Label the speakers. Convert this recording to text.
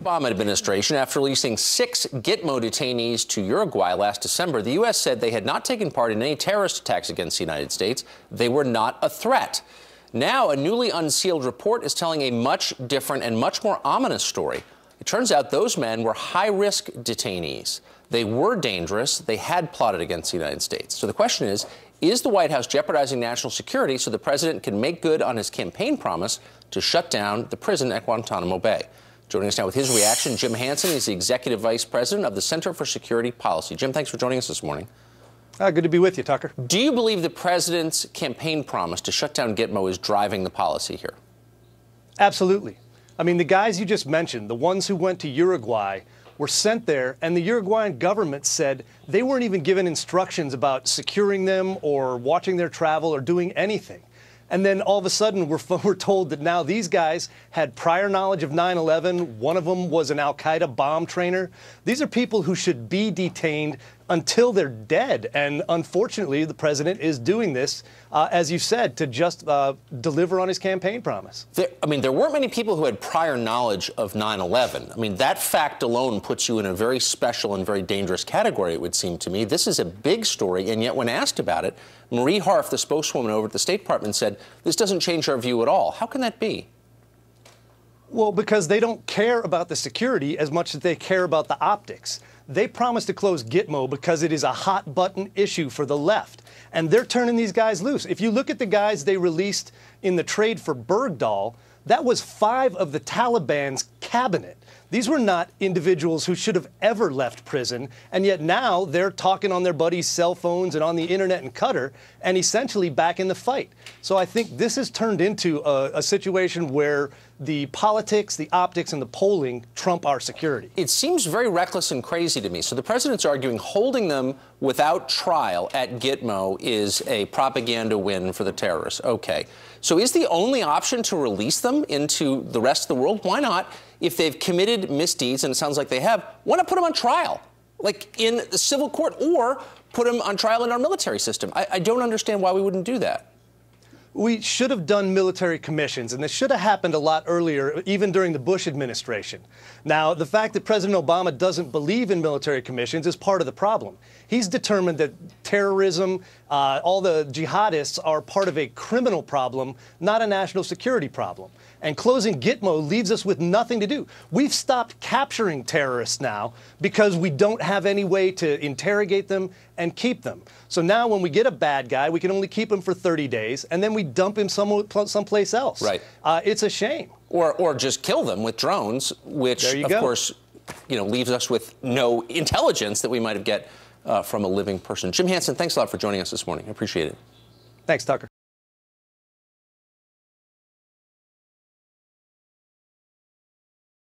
Speaker 1: Obama administration, after releasing 6 Gitmo detainees to Uruguay last December, the U.S. said they had not taken part in any terrorist attacks against the United States. They were not a threat. Now, a newly unsealed report is telling a much different and much more ominous story. It turns out those men were high-risk detainees. They were dangerous. They had plotted against the United States. So the question is the White House jeopardizing national security so the president can make good on his campaign promise to shut down the prison at Guantanamo Bay? Joining us now with his reaction, Jim Hanson. He's the Executive Vice President of the Center for Security Policy. Jim, thanks for joining us this morning.
Speaker 2: Good to be with you, Tucker.
Speaker 1: Do you believe the president's campaign promise to shut down Gitmo is driving the policy here?
Speaker 2: Absolutely. I mean, the guys you just mentioned, the ones who went to Uruguay, were sent there, and the Uruguayan government said they weren't even given instructions about securing them or watching their travel or doing anything. And then all of a sudden, we're told that now these guys had prior knowledge of 9/11. One of them was an al-Qaeda bomb trainer. These are people who should be detained until they're dead. And unfortunately, the president is doing this, as you said, to just deliver on his campaign promise.
Speaker 1: There weren't many people who had prior knowledge of 9/11. I mean, that fact alone puts you in a very special and very dangerous category, it would seem to me. This is a big story, and yet when asked about it, Marie Harf, the spokeswoman over at the State Department, said, this doesn't change our view at all. How can that be?
Speaker 2: Well, because they don't care about the security as much as they care about the optics. They promised to close Gitmo because it is a hot-button issue for the left, and they're turning these guys loose. If you look at the guys they released in the trade for Bergdahl, that was 5 of the Taliban's cabinet. These were not individuals who should have ever left prison, and yet now they're talking on their buddies' cell phones and on the internet in Qatar, and essentially back in the fight. So I think this has turned into a situation where the politics, the optics, and the polling trump our security.
Speaker 1: It seems very reckless and crazy to me. So the president's arguing holding them without trial at Gitmo is a propaganda win for the terrorists. Okay. So is the only option to release them into the rest of the world? Why not? If they've committed misdeeds, and it sounds like they have, why not put them on trial, like in the civil court, or put them on trial in our military system? I don't understand why we wouldn't do that.
Speaker 2: We should have done military commissions, and this should have happened a lot earlier, even during the Bush administration. Now, the fact that President Obama doesn't believe in military commissions is part of the problem. He's determined that terrorism, all the jihadists are part of a criminal problem, not a national security problem. And closing Gitmo leaves us with nothing to do. We've stopped capturing terrorists now because we don't have any way to interrogate them and keep them. So now when we get a bad guy, we can only keep him for 30 days, and then we dump him someplace else.
Speaker 1: Right.
Speaker 2: It's a shame.
Speaker 1: Or just kill them with drones, which, of course, leaves us with no intelligence that we might have get from a living person. Jim Hanson, thanks a lot for joining us this morning. I appreciate it.
Speaker 2: Thanks, Tucker.